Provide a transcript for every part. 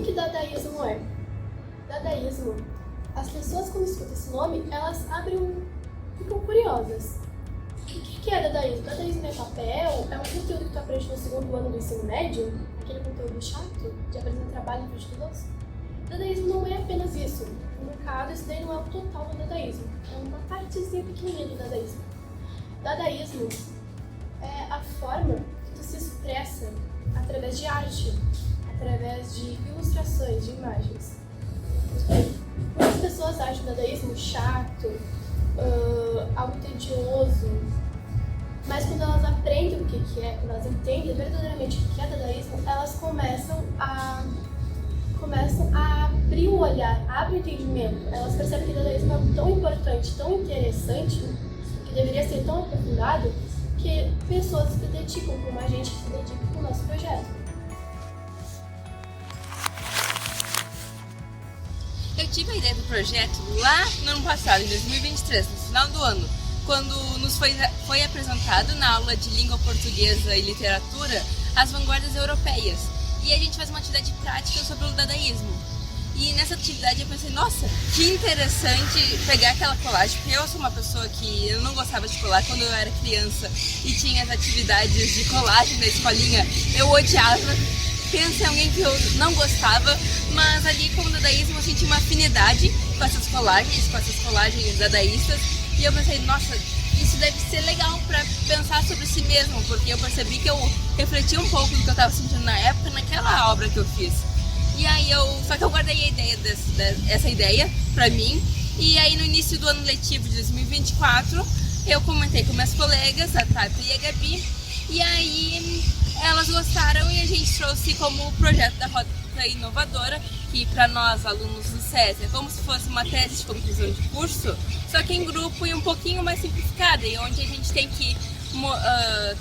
que dadaísmo é? Dadaísmo, as pessoas quando escutam esse nome, elas ficam curiosas. O que é dadaísmo? Dadaísmo é papel? É um conteúdo que tu aprende no segundo ano do ensino médio? Aquele conteúdo chato de apresentar trabalho em frente dos outros? Dadaísmo não é apenas isso. No caso, isso daí não é o total do dadaísmo. É uma partezinha pequenininha do dadaísmo. Dadaísmo é a forma que tu se expressa através de arte, através de ilustrações, de imagens. Muitas pessoas acham o dadaísmo chato, algo tedioso, mas quando elas aprendem o que é, quando elas entendem verdadeiramente o que é dadaísmo, elas começam a abrir o olhar, abrem o entendimento. Elas percebem que o dadaísmo é tão importante, tão interessante, que deveria ser tão aprofundado, que pessoas se dedicam, como a gente que se dedica com o nosso projeto. Eu tive a ideia do projeto lá no ano passado, em 2023, no final do ano, quando nos foi apresentado na aula de língua portuguesa e literatura as vanguardas europeias. E a gente faz uma atividade prática sobre o dadaísmo. E nessa atividade eu pensei, nossa, que interessante pegar aquela colagem, porque eu sou uma pessoa que eu não gostava de colar quando eu era criança e tinha as atividades de colagem da escolinha, eu odiava. Pensa em alguém que eu não gostava, mas ali com o dadaísmo eu senti uma afinidade com essas colagens dadaístas, e eu pensei, nossa, isso deve ser legal para pensar sobre si mesmo, porque eu percebi que eu refleti um pouco do que eu estava sentindo na época, naquela obra que eu fiz. E aí só que eu guardei a ideia essa ideia para mim, e aí no início do ano letivo de 2024, eu comentei com minhas colegas, a Tata e a Gabi, e aí elas gostaram e a gente trouxe como projeto da Rota Inovadora, que para nós, alunos do SESI, é como se fosse uma tese de conclusão de curso, só que em grupo e um pouquinho mais simplificada, e onde a gente tem que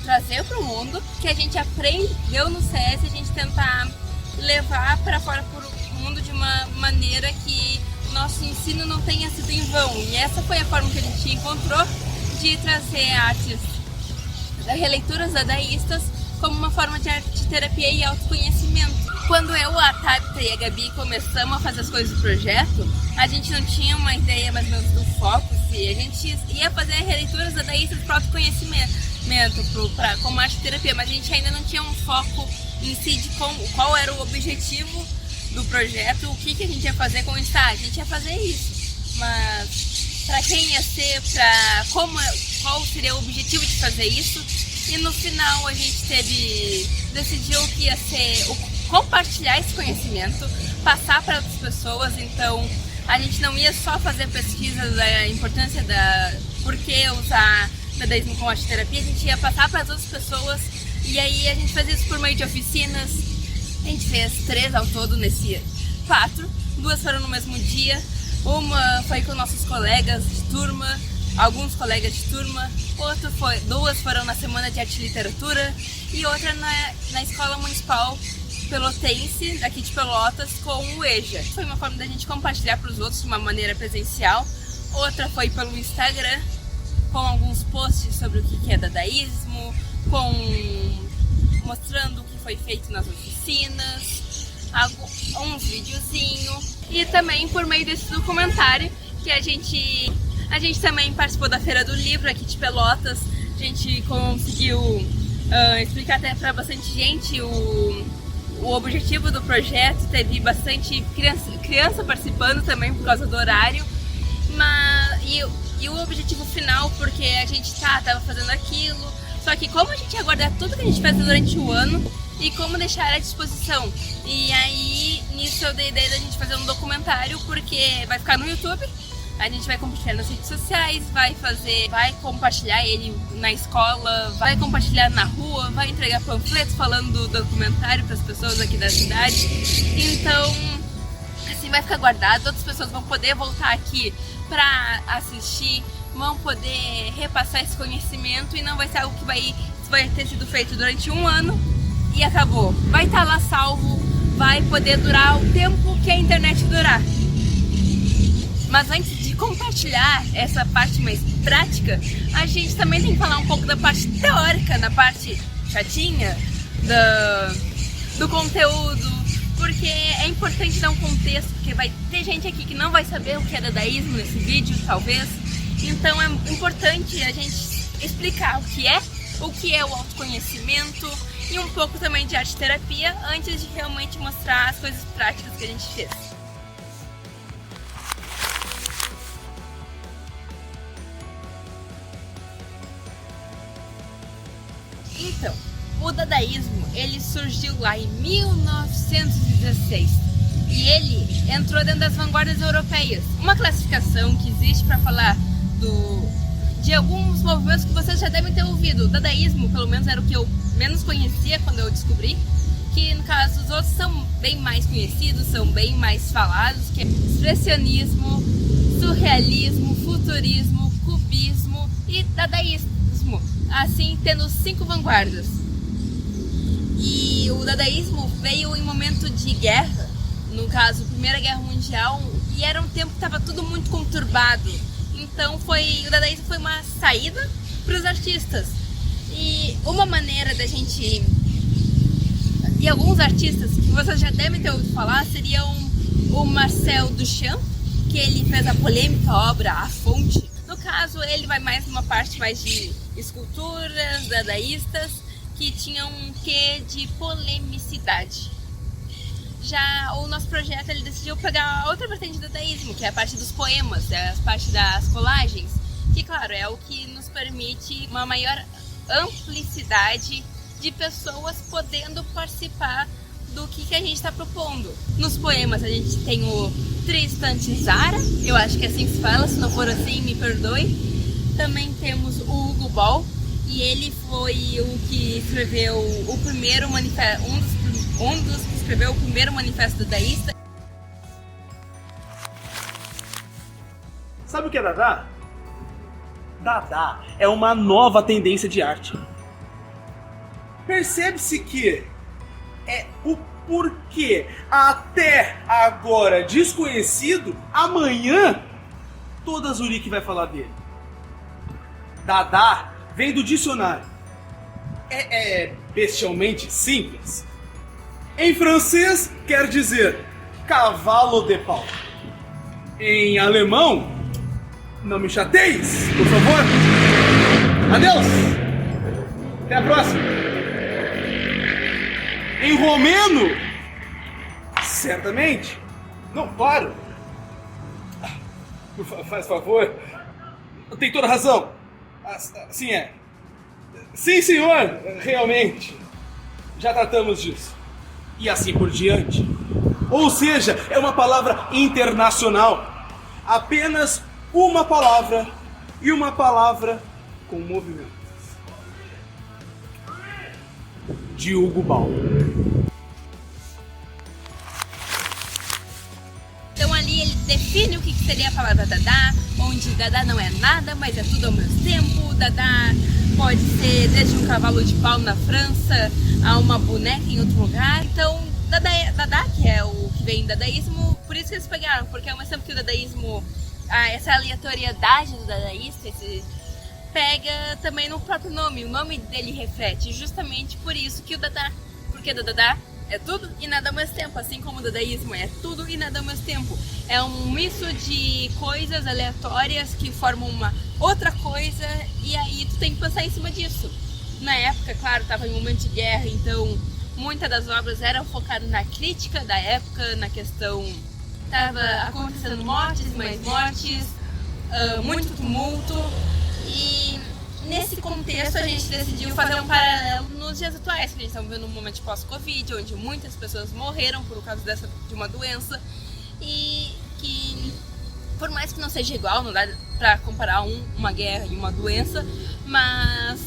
trazer para o mundo, que a gente aprendeu no SESI, a gente tentar levar para fora para o mundo de uma maneira que nosso ensino não tenha sido em vão. E essa foi a forma que a gente encontrou de trazer artes, releituras dadaístas, como uma forma de arte terapia e autoconhecimento. Quando eu, a Tabita e a Gabi começamos a fazer as coisas do projeto, a gente não tinha uma ideia mais ou menos do foco, se a gente ia fazer releituras dadaístas para autoconhecimento, como arte terapia, mas a gente ainda não tinha um foco em si de qual era o objetivo do projeto, o que a gente ia fazer com isso. A gente ia fazer isso, mas para quem ia ser, qual seria o objetivo de fazer isso? E no final a gente decidiu que ia ser compartilhar esse conhecimento, passar para outras pessoas. Então a gente não ia só fazer pesquisa da importância por que usar dadaísmo com arte terapia, a gente ia passar para as outras pessoas. E aí a gente faz isso por meio de oficinas. A gente fez 3 ao todo 4, 2 foram no mesmo dia, uma foi com nossos colegas de turma, alguns colegas de turma, 2 foram na Semana de Arte e Literatura e outra na Escola Municipal Pelotense, daqui de Pelotas, com o EJA. Foi uma forma da gente compartilhar para os outros de uma maneira presencial. Outra foi pelo Instagram, com alguns posts sobre o que é dadaísmo, mostrando o que foi feito nas oficinas, uns videozinhos. E também por meio desse documentário que a gente também participou da Feira do Livro aqui de Pelotas. A gente conseguiu explicar até para bastante gente o objetivo do projeto. Teve bastante criança participando também por causa do horário, e o objetivo final, porque a gente tava fazendo aquilo, só que como a gente ia guardar tudo que a gente fez durante o ano e como deixar à disposição. E aí nisso eu dei a ideia da gente fazer um documentário, porque vai ficar no YouTube, a gente vai compartilhar nas redes sociais, vai compartilhar ele na escola, vai compartilhar na rua, vai entregar panfletos falando do documentário para as pessoas aqui da cidade. Então, assim, vai ficar guardado, outras pessoas vão poder voltar aqui para assistir, vão poder repassar esse conhecimento, e não vai ser algo que vai ter sido feito durante um ano e acabou. Vai estar lá salvo, vai poder durar o tempo que a internet durar. Mas antes de compartilhar essa parte mais prática, a gente também tem que falar um pouco da parte teórica, da parte chatinha, do conteúdo, porque é importante dar um contexto, porque vai ter gente aqui que não vai saber o que é dadaísmo nesse vídeo, talvez. Então é importante a gente explicar o que é o autoconhecimento e um pouco também de arte-terapia antes de realmente mostrar as coisas práticas que a gente fez. Então, o dadaísmo, ele surgiu lá em 1916 e ele entrou dentro das vanguardas europeias. Uma classificação que existe para falar de alguns movimentos que vocês já devem ter ouvido. O dadaísmo, pelo menos, era o que eu menos conhecia quando eu descobri, que no caso os outros são bem mais conhecidos, são bem mais falados, que é expressionismo, surrealismo, futurismo, cubismo e dadaísmo, assim tendo 5 vanguardas. E o dadaísmo veio em momento de guerra, no caso, Primeira Guerra Mundial, e era um tempo que estava tudo muito conturbado. Então o dadaísmo foi uma saída para os artistas. E uma maneira da gente... E alguns artistas que vocês já devem ter ouvido falar seriam o Marcel Duchamp, que ele fez a polêmica obra A Fonte. No caso, ele vai mais numa parte mais de esculturas dadaístas, que tinham um quê de polemicidade. Já o nosso projeto, ele decidiu pegar outra vertente do dadaísmo, que é a parte dos poemas, a parte das colagens, que claro, é o que nos permite uma maior amplicidade de pessoas podendo participar do que a gente está propondo. Nos poemas a gente tem o Tristan Tzara, eu acho que é assim que se fala, se não for assim me perdoe. Também temos o Hugo Ball, e ele foi o que escreveu o primeiro manifesto, um dos que escreveu o primeiro manifesto dadaísta. Sabe o que é Dada? Dada é uma nova tendência de arte. Percebe-se que é o porquê até agora desconhecido, amanhã toda Zurique vai falar dele. Dada vem do dicionário. É bestialmente simples. Em francês quer dizer cavalo de pau. Em alemão, não me chateis, por favor. Adeus. Até a próxima. Em romeno, certamente. Não, claro. Faz favor. Tem toda razão. Assim é. Sim, senhor, realmente. Já tratamos disso. E assim por diante. Ou seja, é uma palavra internacional. Apenas uma palavra e uma palavra com movimentos. De Hugo Ball. Então ali ele define o que seria a palavra Dada, onde Dada não é nada, mas é tudo ao mesmo tempo. Dada pode ser desde um cavalo de pau na França a uma boneca em outro lugar. Então Dada, que é o que vem dadaísmo, por isso que eles pegaram, porque ao mesmo tempo que o dadaísmo, essa aleatoriedade do dadaísta, pega também no próprio nome, o nome dele reflete, justamente por isso que o Dada, porque Dada é tudo e nada ao mesmo tempo, assim como o dadaísmo é tudo e nada ao mesmo tempo. É um misto de coisas aleatórias que formam uma outra coisa, e aí tu tem que pensar em cima disso. Na época, claro, estava em um momento de guerra, então muitas das obras eram focadas na crítica da época, na questão... Estava acontecendo mortes e mais mortes, muito tumulto, e nesse contexto a gente decidiu fazer um paralelo nos dias atuais, que a gente está vivendo um momento de pós-Covid, onde muitas pessoas morreram por causa de uma doença, e que por mais que não seja igual, não dá para comparar uma guerra e uma doença, mas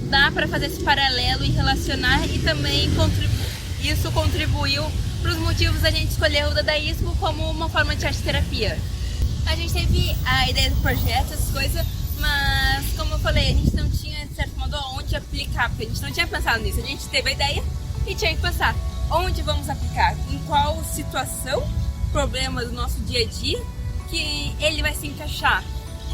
dá para fazer esse paralelo e relacionar, e também isso contribuiu para os motivos da gente escolher o dadaísmo como uma forma de arte-terapia. A gente teve a ideia do projeto, essas coisas, mas como eu falei, a gente não tinha, de certo modo, onde aplicar, porque a gente não tinha pensado nisso. A gente teve a ideia e tinha que pensar onde vamos aplicar, em qual situação, problema do nosso dia a dia, que ele vai se encaixar.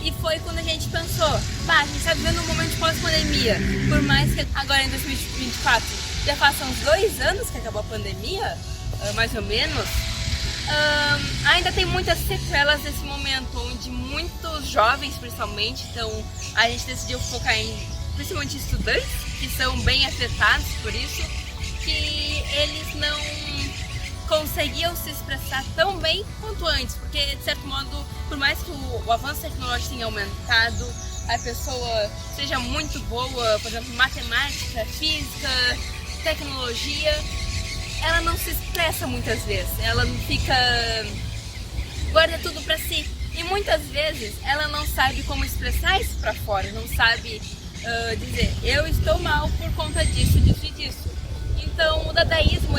E foi quando a gente pensou, a gente está vivendo um momento de pós-pandemia, por mais que agora em 2024 já façam uns 2 anos que acabou a pandemia, mais ou menos, ainda tem muitas sequelas nesse momento, onde muitos jovens, principalmente, então a gente decidiu focar principalmente estudantes, que são bem afetados por isso, que eles não conseguiam se expressar tão bem quanto antes, porque de certo modo, por mais que o avanço tecnológico tenha aumentado, a pessoa seja muito boa, por exemplo, matemática, física, tecnologia, ela não se expressa muitas vezes, ela guarda tudo pra si, e muitas vezes ela não sabe como expressar isso pra fora, não sabe dizer, eu estou mal por conta disso, disso e disso. Então o dadaísmo,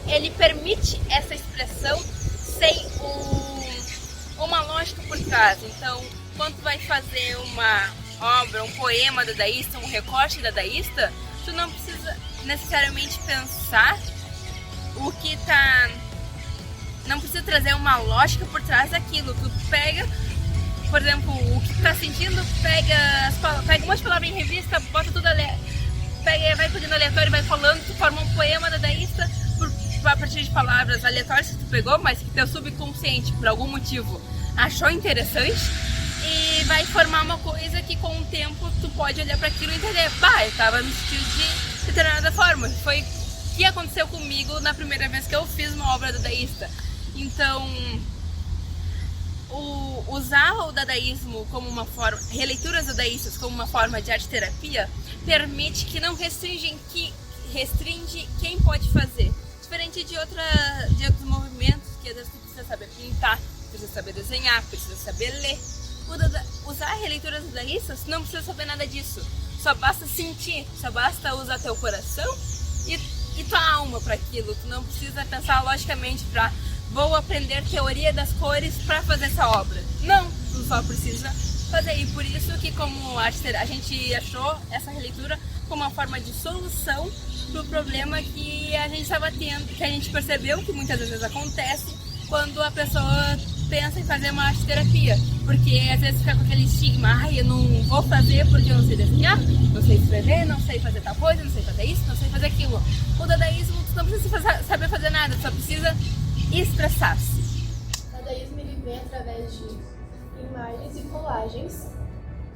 ele permite essa expressão sem uma lógica por trás. Então, quando tu vai fazer uma obra, um poema dadaísta, um recorte dadaísta, tu não precisa necessariamente pensar o que tá... Não precisa trazer uma lógica por trás daquilo. Tu pega, por exemplo, o que tu tá sentindo, pega umas palavras em revista, bota tudo ali, vai pegando aleatório, vai falando, tu forma um poema dadaísta a partir de palavras aleatórias que tu pegou, mas que teu subconsciente, por algum motivo, achou interessante, e vai formar uma coisa que com o tempo tu pode olhar para aquilo e entender, eu tava me sentindo de determinada forma. Foi o que aconteceu comigo na primeira vez que eu fiz uma obra dadaísta. Então, usar o dadaísmo como uma forma, releituras dadaístas como uma forma de arte-terapia, permite que não restringe quem pode fazer. Diferente de outros movimentos, que às vezes tu precisa saber pintar, precisa saber desenhar, precisa saber ler. Usar releituras dadaístas, tu não precisa saber nada disso. Só basta sentir, só basta usar teu coração e tua alma para aquilo. Tu não precisa pensar logicamente vou aprender teoria das cores para fazer essa obra. Não, tu só precisa fazer. E por isso que como a gente achou essa releitura como uma forma de solução pro problema que a gente estava tendo, que a gente percebeu que muitas vezes acontece quando a pessoa pensa em fazer uma arte terapia, porque às vezes fica com aquele estigma, eu não vou fazer porque eu não sei desenhar, não sei escrever, não sei fazer tal coisa, não sei fazer isso, não sei fazer aquilo. O dadaísmo, tu não precisa saber fazer nada, tu só precisa expressar-se. O dadaísmo, ele vem através de imagens e colagens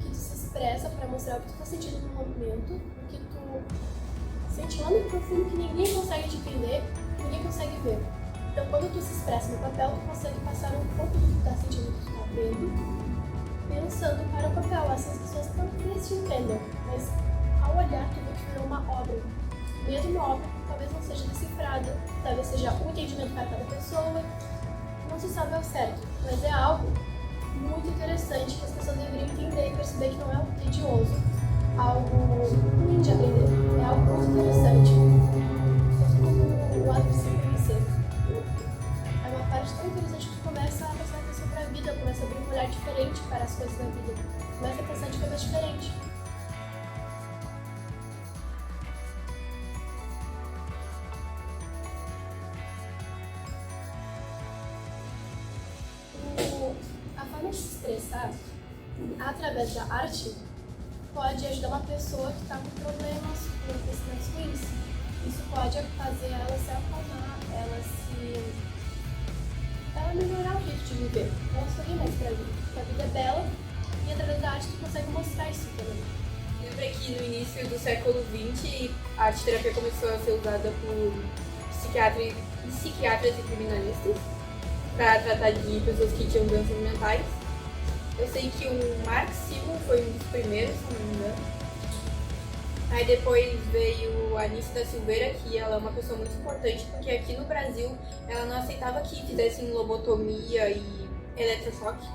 que tu se expressa para mostrar o que tu tá sentindo no momento, o que tu sente lá no profundo que ninguém consegue te entender, que ninguém consegue ver. Então, quando tu se expressa no papel, tu consegue passar um pouco do que tu tá sentindo, do que tu tá vendo, pensando para o papel. Assim as pessoas talvez te entendam, mas ao olhar, tu vê que virou uma obra. Mesmo uma obra que talvez não seja decifrada, talvez seja um entendimento para cada pessoa, não se sabe ao certo, mas é algo muito interessante que as pessoas deveriam entender e perceber que não é algo tedioso, algo ruim de aprender, é algo muito interessante. O ato de se conhecer. É uma parte tão interessante que tu começa a prestar atenção para a vida, começa a abrir um olhar diferente para as coisas da vida, começa a pensar de forma diferente. A forma de se expressar através da arte pode ajudar uma pessoa que está com problemas, com necessidades ruins. Isso pode fazer ela se acalmar, ela melhorar o jeito de viver, ela sorrir mais pra vida, porque a vida é bela e através da arte tu consegue mostrar isso também. Lembra que no início do século XX a arte-terapia começou a ser usada por psiquiatras e criminalistas para tratar de pessoas que tinham doenças mentais. Eu sei que o Mark Simmel foi um dos primeiros, se não me engano. Aí depois veio a Anice da Silveira, que ela é uma pessoa muito importante, porque aqui no Brasil ela não aceitava que fizessem lobotomia e eletrochoque,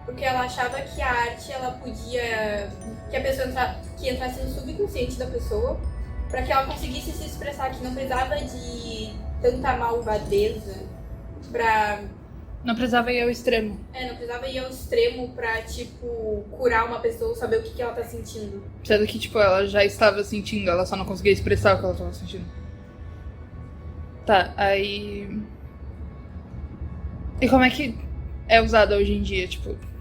porque ela achava que a arte, ela podia, que a pessoa que entrasse no subconsciente da pessoa, para que ela conseguisse se expressar, que não precisava de tanta malvadeza pra... Não precisava ir ao extremo. Não precisava ir ao extremo pra, curar uma pessoa, saber o que ela tá sentindo. Sendo que, ela já estava sentindo, ela só não conseguia expressar o que ela estava sentindo. Tá, aí... E como é que é usada hoje em dia?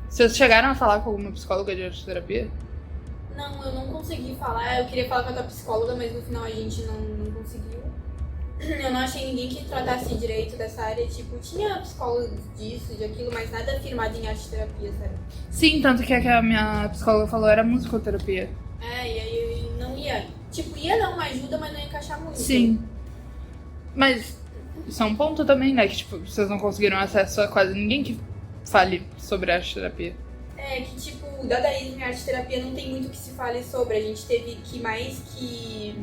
Vocês chegaram a falar com alguma psicóloga de arte-terapia? Não, eu não consegui falar. Eu queria falar com a tua psicóloga, mas no final a gente não conseguiu. eu não achei ninguém que tratasse direito dessa área. Tipo, tinha psicólogos disso, de aquilo, mas nada firmado em arte terapia, sabe? Sim, tanto que a minha psicóloga falou era musicoterapia. É, e aí não ia. Tipo, ia dar uma ajuda, mas não ia encaixar muito. Sim. Mas isso é um ponto também, né? Que tipo, vocês não conseguiram acesso a quase ninguém que fale sobre arte terapia. É, que tipo, o dadaísmo e a arte terapia não tem muito que se fale sobre. A gente teve que mais que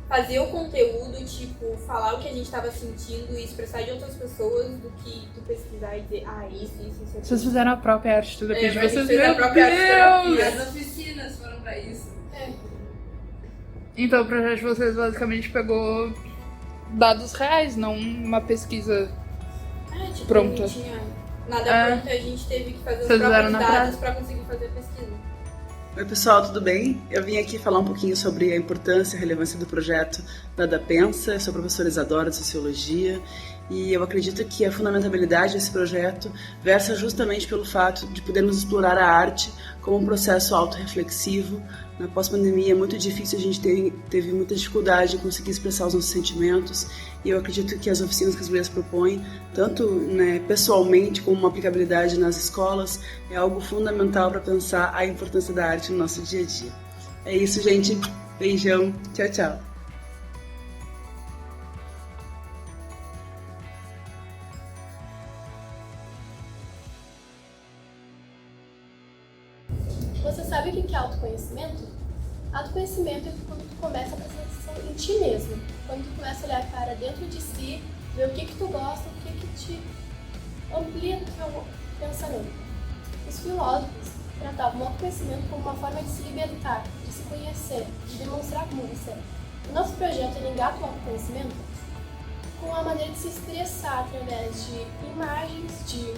fazer o conteúdo, tipo, falar o que a gente tava sentindo e expressar de outras pessoas do que tu pesquisar e dizer, isso. Vocês fizeram a própria arte terapia de a gente vocês, fez a meu própria arte terapia. Deus! As oficinas foram pra isso. Então o projeto de vocês basicamente pegou dados reais, não uma pesquisa. Tipo, Pronta. não tinha nada pronto, a gente teve que fazer os Vocês fizeram próprios na dados prática? pra conseguir fazer a pesquisa. Oi pessoal, tudo bem? Eu vim aqui falar um pouquinho sobre a importância e a relevância do projeto Dada Pensa. Eu sou professora Isadora de Sociologia e eu acredito que a fundamentabilidade desse projeto versa justamente pelo fato de podermos explorar a arte como um processo autorreflexivo. Na pós-pandemia é muito difícil, a gente teve muita dificuldade em conseguir expressar os nossos sentimentos e eu acredito que as oficinas que as mulheres propõem, tanto pessoalmente como uma aplicabilidade nas escolas, é algo fundamental para pensar a importância da arte no nosso dia a dia. É isso, gente. Beijão. Tchau, tchau. Você sabe o que é autoconhecimento? Autoconhecimento é quando tu começa a prestar atenção em ti mesmo. Quando tu começa a olhar para dentro de si, ver o que tu gosta, o que te amplia o teu pensamento. Os filósofos tratavam o autoconhecimento como uma forma de se libertar, de se conhecer, de demonstrar como você é. O nosso projeto engata o autoconhecimento com a maneira de se expressar através de imagens, de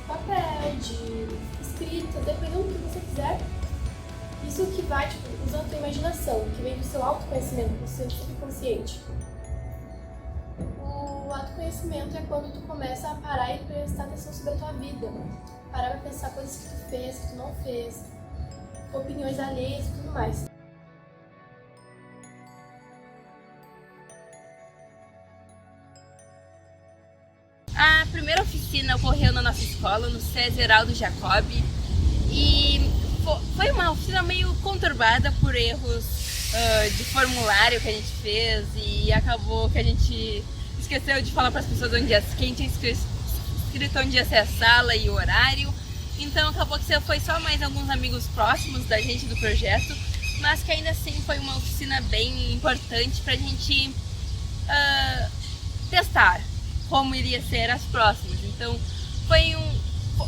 papel, de escrita, dependendo do que você quiser. Isso que vai, usando a tua imaginação, que vem do seu autoconhecimento, do seu subconsciente. O autoconhecimento é quando tu começa a parar e prestar atenção sobre a tua vida. Parar pra pensar coisas que tu fez, que tu não fez, opiniões alheias e tudo mais. A primeira oficina ocorreu na nossa escola, no César Aldo Jacob, e foi uma oficina meio conturbada por erros de formulário que a gente fez e acabou que a gente esqueceu de falar para as pessoas quem tinha escrito onde ia ser a sala e o horário, então acabou que foi só mais alguns amigos próximos da gente do projeto, mas que ainda assim foi uma oficina bem importante para a gente testar como iria ser as próximas. Então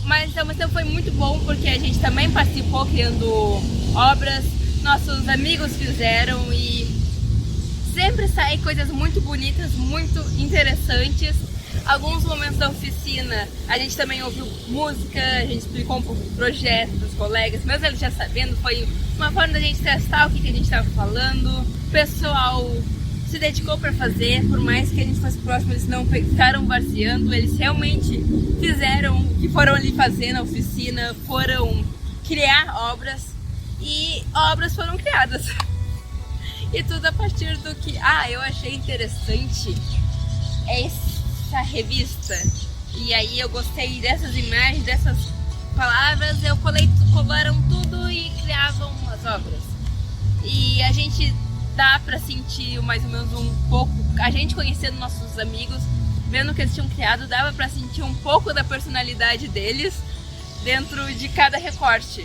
mas ao mesmo tempo foi muito bom porque a gente também participou criando obras, nossos amigos fizeram e sempre saem coisas muito bonitas, muito interessantes. Alguns momentos da oficina a gente também ouviu música, a gente explicou um pouco do projeto para os colegas, mesmo eles já sabendo, foi uma forma da gente testar o que a gente estava falando. O pessoal se dedicou para fazer, por mais que a gente fosse próximo, eles não ficaram varzeando, eles realmente fizeram o que foram ali fazer na oficina, foram criar obras e obras foram criadas. E tudo a partir do que eu achei interessante essa revista. E aí eu gostei dessas imagens, dessas palavras, colaram tudo e criavam as obras. E a gente dá pra sentir mais ou menos um pouco, a gente conhecendo nossos amigos, vendo o que eles tinham criado, dava pra sentir um pouco da personalidade deles dentro de cada recorte.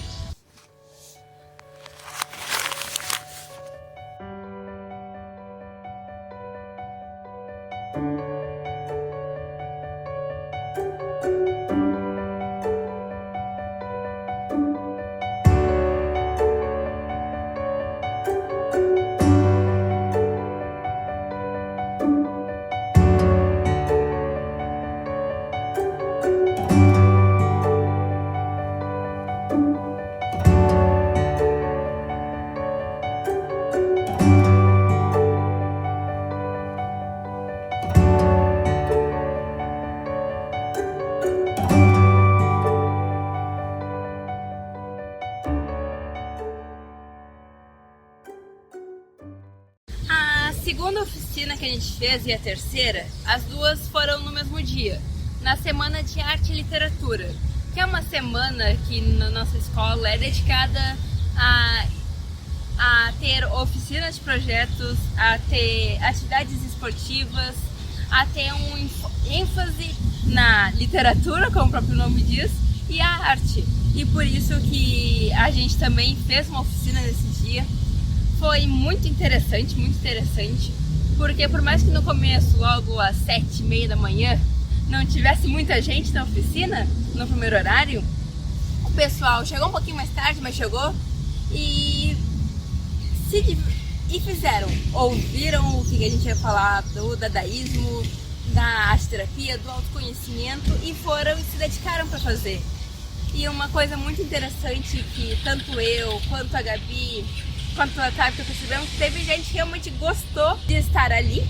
que a gente fez e a terceira, as duas foram no mesmo dia, na Semana de Arte e Literatura, que é uma semana que na nossa escola é dedicada a ter oficinas de projetos, a ter atividades esportivas, a ter um ênfase na literatura, como o próprio nome diz, e a arte. E por isso que a gente também fez uma oficina nesse dia. Foi muito interessante, porque por mais que no começo, logo às 7h30 da manhã, não tivesse muita gente na oficina, no primeiro horário, o pessoal chegou um pouquinho mais tarde, mas chegou e fizeram, ouviram o que a gente ia falar do dadaísmo, da arte-terapia, do autoconhecimento e foram e se dedicaram para fazer. E uma coisa muito interessante que tanto eu, quanto a Gabi, quanto a Thalia percebemos, que teve gente que realmente gostou de estar ali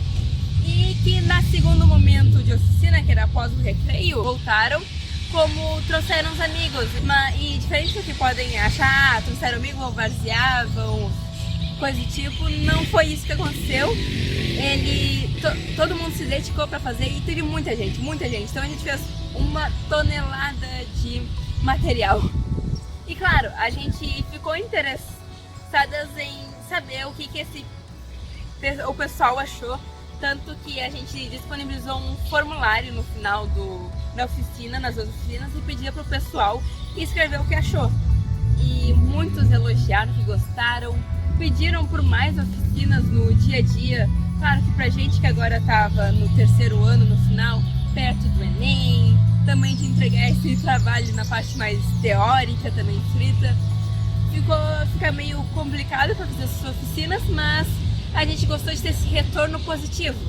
e que na segundo momento de oficina, que era após o recreio, voltaram, como trouxeram os amigos. E diferente do que podem achar, trouxeram amigos, vão varzear, vão coisa do tipo, não foi isso que aconteceu. Todo mundo se dedicou para fazer e teve muita gente. Então a gente fez 1 tonelada de material. E claro, a gente ficou interessadas em saber o que o pessoal achou, tanto que a gente disponibilizou um formulário no final da oficina, nas duas oficinas, e pedia para o pessoal escrever o que achou. E muitos elogiaram, que gostaram, pediram por mais oficinas no dia a dia. Claro que pra gente que agora estava no terceiro ano, no final, perto do Enem, também de entregar esse trabalho na parte mais teórica, também escrita, fica meio complicado para fazer essas oficinas, mas a gente gostou de ter esse retorno positivo.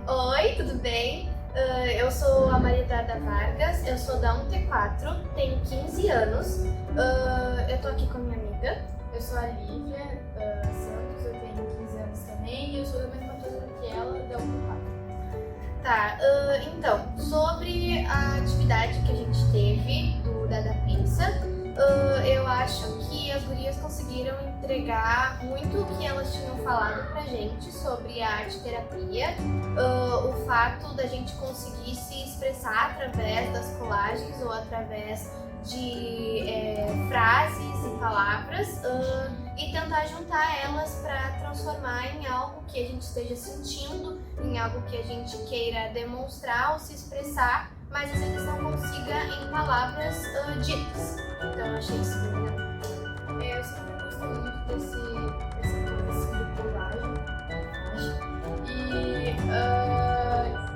Oi, tudo bem? Eu sou a Maria Eduarda Vargas, eu sou da 1T4, tenho 15 anos. Eu tô aqui com a minha amiga, eu sou a Lívia Santos, eu tenho 15 anos também e eu sou da mesma turma que ela, da 1T4. Tá, então, sobre a atividade que a gente teve do Dada Pensa, eu acho que as gurias conseguiram entregar muito o que elas tinham falado pra gente sobre a arte-terapia, o fato da gente conseguir se expressar através das colagens ou através de frases e palavras e tentar juntar elas para transformar em algo que a gente esteja sentindo, em algo que a gente queira demonstrar ou se expressar, mas às vezes não consiga em palavras ditas. Então eu achei isso bem legal. Eu sempre gostei muito dessa coisa assim de colagem,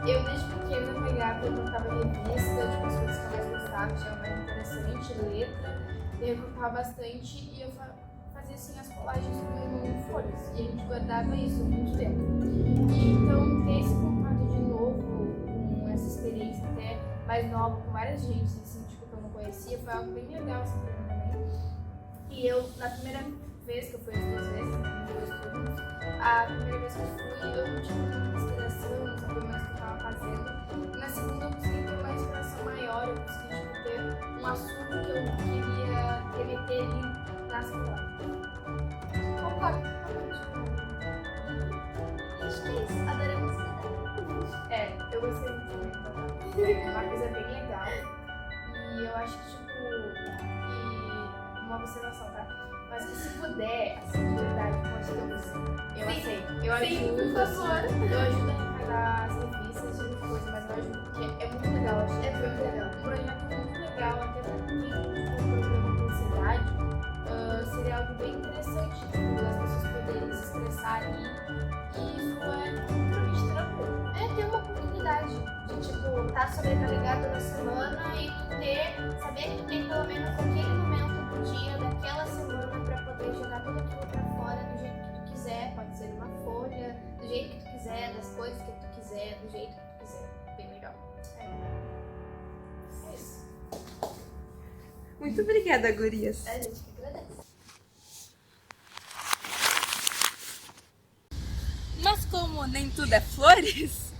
e eu desde pequena pegava e colocava revista, tipo, as coisas que eu mais gostava, achava mais interessante, letra, eu colocava bastante e eu fazia assim as colagens com folhas, e a gente guardava isso há muito tempo. E então ter esse contato de novo com essa experiência até mais nova, com várias gente assim, tipo, que eu não conhecia, foi algo bem legal assim pra mim também. E eu, na primeira vez que eu fui as 2 vezes, a primeira vez que eu fui, eu não tinha muita inspiração, não sabia mais o que eu estava fazendo. E na segunda eu consegui ter uma inspiração maior, eu consegui tipo, ter um assunto que eu queria remeter ali nas colagens. Concordo, acho que é isso, adoramos estudar. Eu gostei muito também, então. Uma coisa bem legal. E eu acho que, tipo, uma observação, tá? Mas que se puder, assim, de verdade, pode ter oficina. Eu aceito. Eu ajudo, por favor. Eu ajudo a encarnar as revistas, esse tipo de coisa, mas eu ajudo porque é muito legal. É muito legal. Um projeto muito legal, até pra quem tem um problema com ansiedade, seria algo bem interessante, tipo, as pessoas poderem se expressar ali. E isso é totalmente tranquilo. Ter uma oportunidade de, tipo, estar sobrecarregado na semana e tu saber que tu tem pelo menos aquele momento do dia, daquela semana, pra poder jogar tudo aquilo pra fora do jeito que tu quiser. Pode ser numa folha, do jeito que tu quiser, das coisas que tu quiser, do jeito que tu quiser. Bem legal. É isso. Muito obrigada, gurias. A gente que agradece. Mas como nem tudo é flores,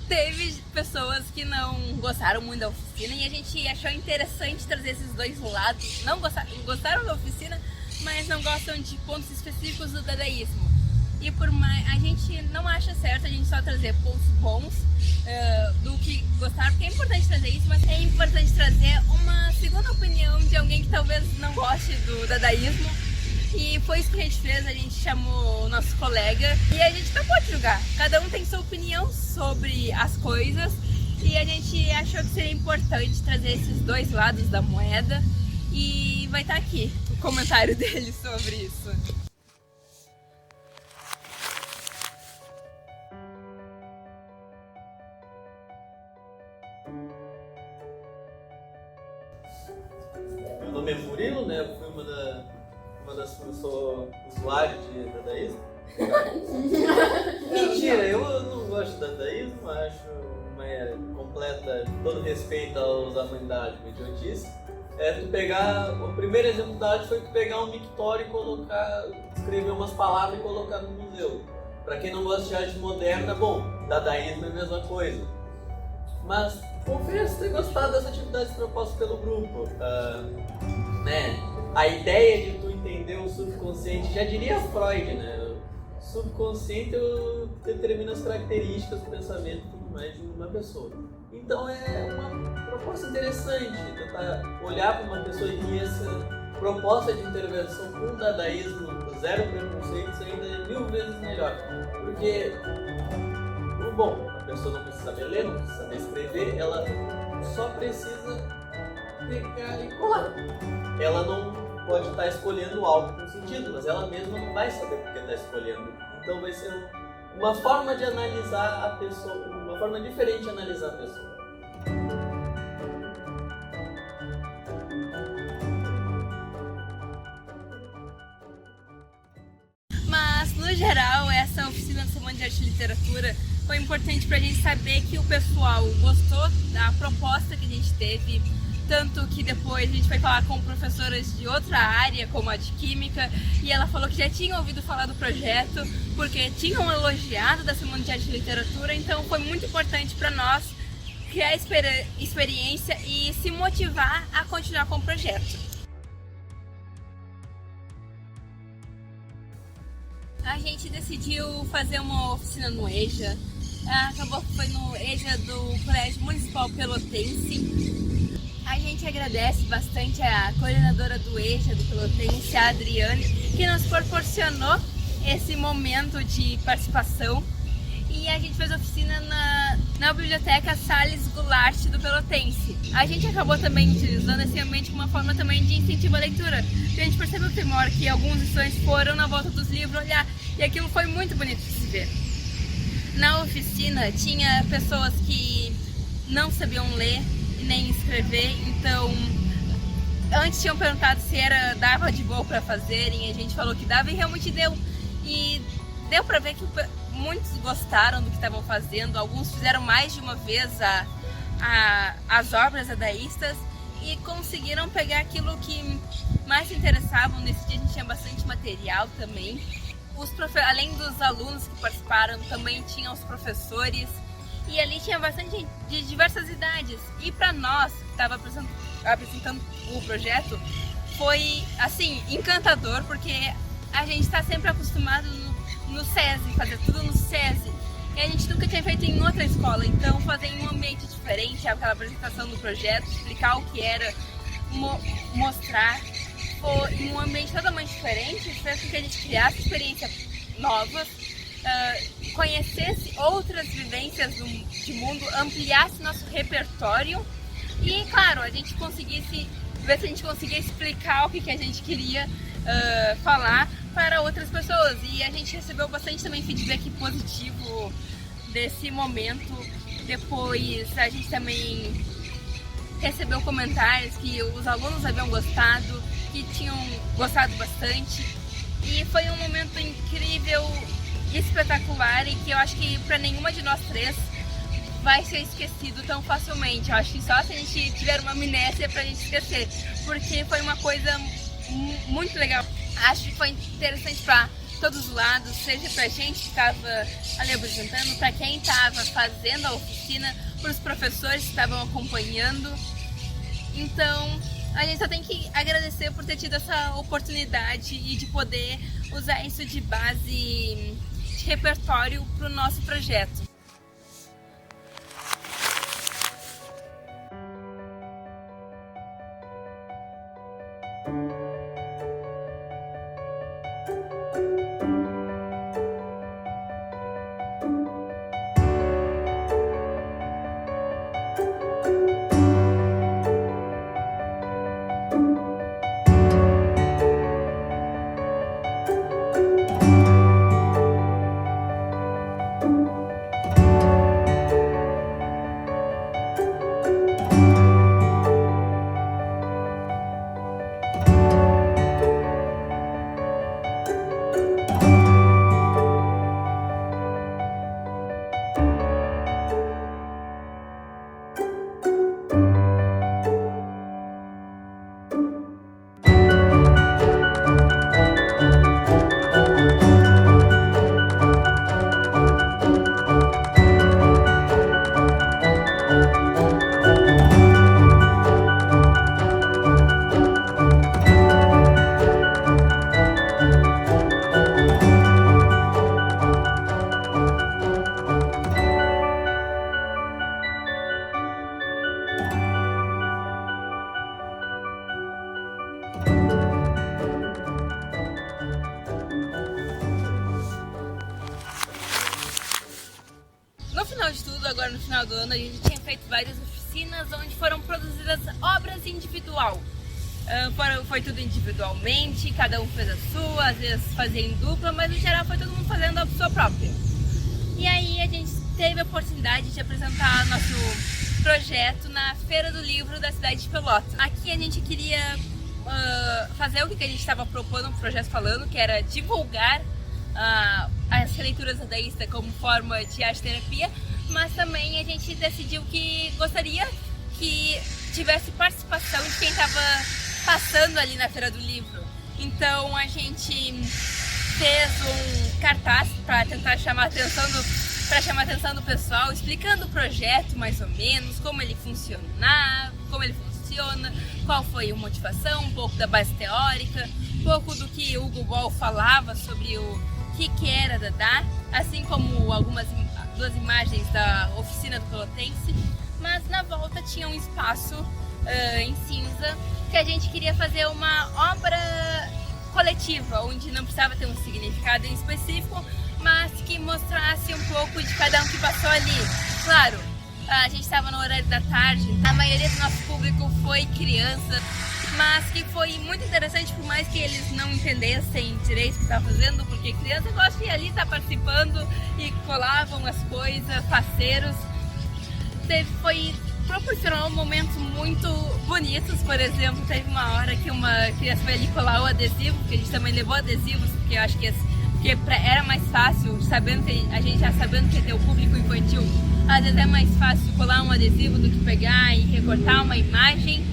teve pessoas que não gostaram muito da oficina e a gente achou interessante trazer esses dois lados. Não gostaram da oficina, mas não gostam de pontos específicos do dadaísmo. E por mais, a gente não acha certo a gente só trazer pontos bons do que gostar, porque é importante trazer isso, mas é importante trazer uma segunda opinião de alguém que talvez não goste do dadaísmo. E foi isso que a gente fez, a gente chamou o nosso colega e a gente não pode julgar. Cada um tem sua opinião sobre as coisas e a gente achou que seria importante trazer esses dois lados da moeda e vai estar aqui o comentário dele sobre isso. Meu nome é Murilo, né? Eu fui eu sou usuário de dadaísmo. Mentira, eu não gosto de dadaísmo, acho uma completa, todo respeito aos humanidades, uma idiotice. O primeiro exemplo da arte foi tu pegar um mictório e escrever umas palavras e colocar no museu. Pra quem não gosta de arte moderna, bom, dadaísmo é a mesma coisa. Mas confesso ter gostado dessa atividade proposta pelo grupo. A ideia de tu entender o subconsciente, já diria Freud, né? O subconsciente determina as características do pensamento e tudo mais de uma pessoa. Então é uma proposta interessante, tentar olhar para uma pessoa e essa proposta de intervenção com o dadaísmo, zero preconceitos, ainda é 1000 vezes melhor. Porque, bom, a pessoa não precisa saber ler, não precisa saber escrever, ela só precisa pegar e colar. Ela não pode estar escolhendo algo com sentido, mas ela mesma não vai saber porque está escolhendo. Então vai ser uma forma de analisar a pessoa, uma forma diferente de analisar a pessoa. Mas, no geral, essa oficina da Semana de Arte e Literatura foi importante pra gente saber que o pessoal gostou da proposta que a gente teve, tanto que depois a gente foi falar com professoras de outra área, como a de Química, e ela falou que já tinha ouvido falar do projeto, porque tinham elogiado da Semana de Arte e Literatura, então foi muito importante para nós criar experiência e se motivar a continuar com o projeto. A gente decidiu fazer uma oficina no EJA, acabou que foi no EJA do Colégio Municipal Pelotense. A gente agradece bastante a coordenadora do EJA do Pelotense, a Adriane, que nos proporcionou esse momento de participação. E a gente fez oficina na Biblioteca Salles Goulart do Pelotense. A gente acabou também utilizando esse ambiente como uma forma também de incentivo à leitura. A gente percebeu que uma hora que alguns estudantes foram na volta dos livros olhar, e aquilo foi muito bonito de se ver. Na oficina tinha pessoas que não sabiam ler nem escrever, então antes tinham perguntado se dava de boa para fazerem, a gente falou que dava e realmente deu. E deu para ver que muitos gostaram do que estavam fazendo, alguns fizeram mais de uma vez as obras dadaístas e conseguiram pegar aquilo que mais se interessavam. Nesse dia a gente tinha bastante material também. Além dos alunos que participaram, também tinham os professores. E ali tinha bastante gente de diversas idades. E para nós, que estava apresentando o projeto, foi, assim, encantador, porque a gente está sempre acostumado no SESI, fazer tudo no SESI. E a gente nunca tinha feito em outra escola. Então, fazer em um ambiente diferente, aquela apresentação do projeto, explicar o que era, mostrar, em um ambiente totalmente diferente, fez com que a gente criasse experiências novas, conhecesse outras vivências de mundo, ampliasse nosso repertório e, claro, a gente conseguisse ver se a gente conseguia explicar o que a gente queria falar para outras pessoas. E a gente recebeu bastante também feedback positivo desse momento. Depois a gente também recebeu comentários que os alunos haviam gostado, que tinham gostado bastante. E foi um momento incrível, espetacular, e que eu acho que para nenhuma de nós três vai ser esquecido tão facilmente. Eu acho que só se a gente tiver uma amnésia pra gente esquecer, porque foi uma coisa muito legal. Acho que foi interessante para todos os lados, seja pra gente que estava ali apresentando, para quem estava fazendo a oficina, para os professores que estavam acompanhando. Então, A gente só tem que agradecer por ter tido essa oportunidade e de poder usar isso de base de repertório para o nosso projeto. No final de tudo, agora no final do ano, a gente tinha feito várias oficinas onde foram produzidas obras individual. Foi tudo individualmente, cada um fez a sua, às vezes fazia em dupla, mas no geral foi todo mundo fazendo a sua própria. E aí a gente teve a oportunidade de apresentar nosso projeto na Feira do Livro da cidade de Pelotas. Aqui a gente queria fazer o que a gente estava propondo no projeto falando, que era divulgar as leituras dadaístas como forma de arte-terapia, mas também a gente decidiu que gostaria que tivesse participação de quem estava passando ali na Feira do Livro. Então a gente fez um cartaz para tentar chamar a atenção do pessoal, explicando o projeto mais ou menos, como ele funciona, qual foi a motivação, um pouco da base teórica, um pouco do que o Hugo Boll falava sobre o que era Dada, assim como duas imagens da oficina do Pelotense, mas na volta tinha um espaço em cinza que a gente queria fazer uma obra coletiva, onde não precisava ter um significado em específico, mas que mostrasse um pouco de cada um que passou ali. Claro, a gente estava no horário da tarde, a maioria do nosso público foi criança, mas que foi muito interessante, por mais que eles não entendessem direito o que estava fazendo, porque criança gosta de ir ali, estar participando e colavam as coisas, parceiros. Proporcionou momentos muito bonitos. Por exemplo, teve uma hora que uma criança foi ali colar o adesivo, porque a gente também levou adesivos, porque eu acho que era mais fácil, a gente já sabendo que ia ter o público infantil, às vezes é mais fácil colar um adesivo do que pegar e recortar uma imagem.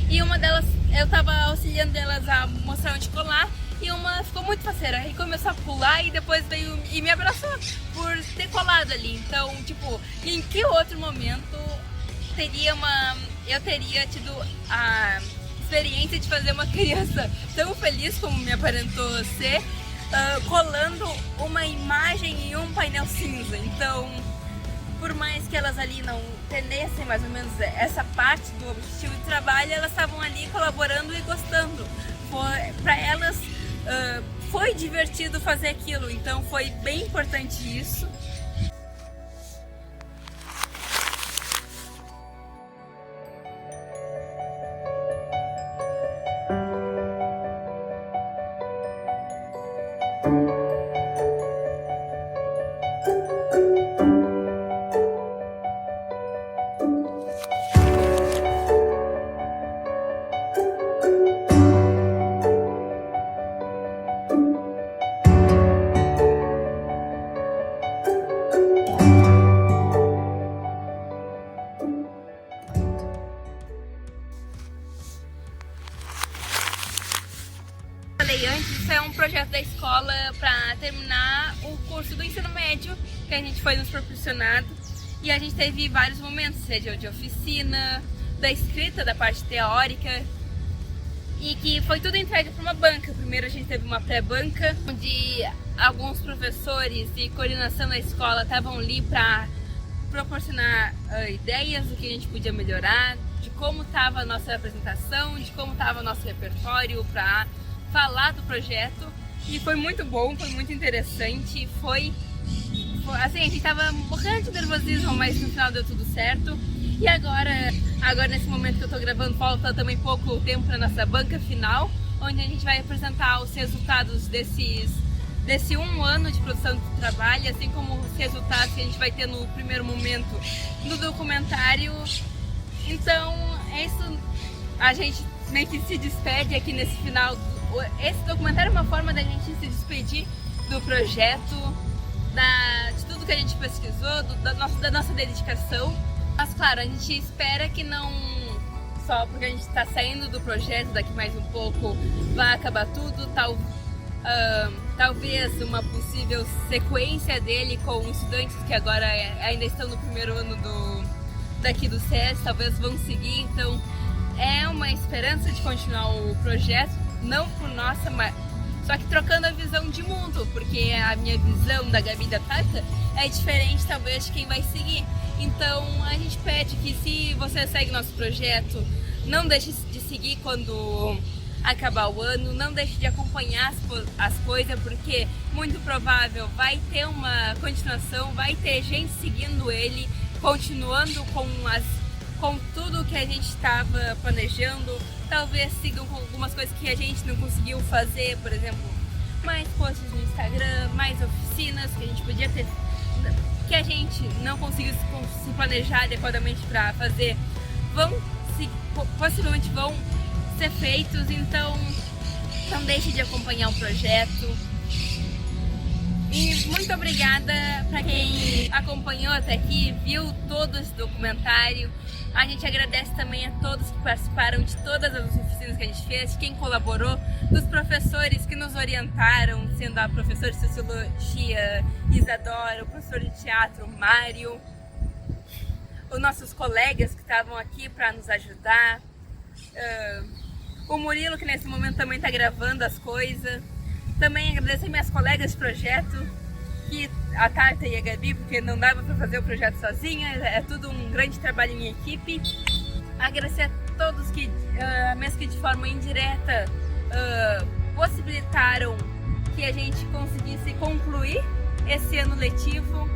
E uma delas, eu estava auxiliando elas a mostrar onde colar, e uma ficou muito faceira e começou a pular e depois veio e me abraçou por ter colado ali. Então, tipo, em que outro momento eu teria tido a experiência de fazer uma criança tão feliz como me aparentou ser, colando uma imagem em um painel cinza. Então, por mais que elas ali não entendessem mais ou menos essa parte do objetivo de trabalho, elas estavam ali colaborando e gostando. Para elas foi divertido fazer aquilo, então foi bem importante isso. Isso é um projeto da escola para terminar o curso do ensino médio que a gente foi nos proporcionado, e a gente teve vários momentos, seja de oficina, da escrita, da parte teórica, e que foi tudo entregue para uma banca. Primeiro a gente teve uma pré-banca, onde alguns professores e coordenação da escola estavam ali para proporcionar ideias do que a gente podia melhorar, de como estava a nossa apresentação, de como estava o nosso repertório para falar do projeto. E foi muito bom, foi muito interessante, foi assim, a gente estava morrendo de nervosismo, mas no final deu tudo certo. E agora nesse momento que eu estou gravando, falta também pouco tempo para nossa banca final, onde a gente vai apresentar os resultados desse 1 ano de produção de trabalho, assim como os resultados que a gente vai ter no primeiro momento no documentário. Então, é isso, a gente meio que se despede aqui nesse final. Esse documentário é uma forma da gente se despedir do projeto, de tudo que a gente pesquisou, da nossa dedicação. Mas claro, a gente espera que não só porque a gente está saindo do projeto, daqui mais um pouco vai acabar tudo, talvez uma possível sequência dele com estudantes que agora ainda estão no primeiro ano daqui do SES, talvez vão seguir. Então é uma esperança de continuar o projeto, não por nossa, mas só que trocando a visão de mundo, porque a minha visão da Gabi e da Tata é diferente talvez de quem vai seguir. Então a gente pede que, se você segue nosso projeto, não deixe de seguir quando acabar o ano, não deixe de acompanhar as coisas, porque muito provável vai ter uma continuação, vai ter gente seguindo ele, continuando com tudo que a gente estava planejando. Talvez sigam com algumas coisas que a gente não conseguiu fazer, por exemplo, mais posts no Instagram, mais oficinas que a gente podia ter, que a gente não conseguiu se planejar adequadamente para fazer, possivelmente vão ser feitos. Então não deixe de acompanhar o projeto. E muito obrigada para quem acompanhou até aqui, viu todo esse documentário. A gente agradece também a todos que participaram de todas as oficinas que a gente fez, quem colaborou, dos professores que nos orientaram, sendo a professora de Sociologia, Isadora, o professor de Teatro, Mário, os nossos colegas que estavam aqui para nos ajudar, o Murilo, que nesse momento também está gravando as coisas. Também agradecer minhas colegas de projeto, a Tata e a Gabi, porque não dava para fazer o projeto sozinha, é tudo um grande trabalho em equipe. Agradecer a todos que, mesmo que de forma indireta, possibilitaram que a gente conseguisse concluir esse ano letivo,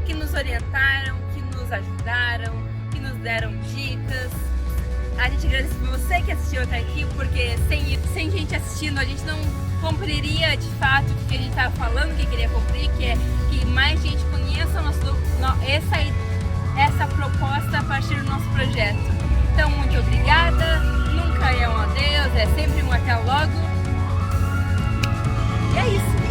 que nos orientaram, que nos ajudaram, que nos deram dicas. A gente agradece por você que assistiu até aqui, porque sem gente assistindo a gente não cumpriria de fato o que a gente estava falando, que queria cumprir, que é que mais gente conheça essa proposta a partir do nosso projeto. Então, muito obrigada, nunca é um adeus, é sempre um até logo. E é isso.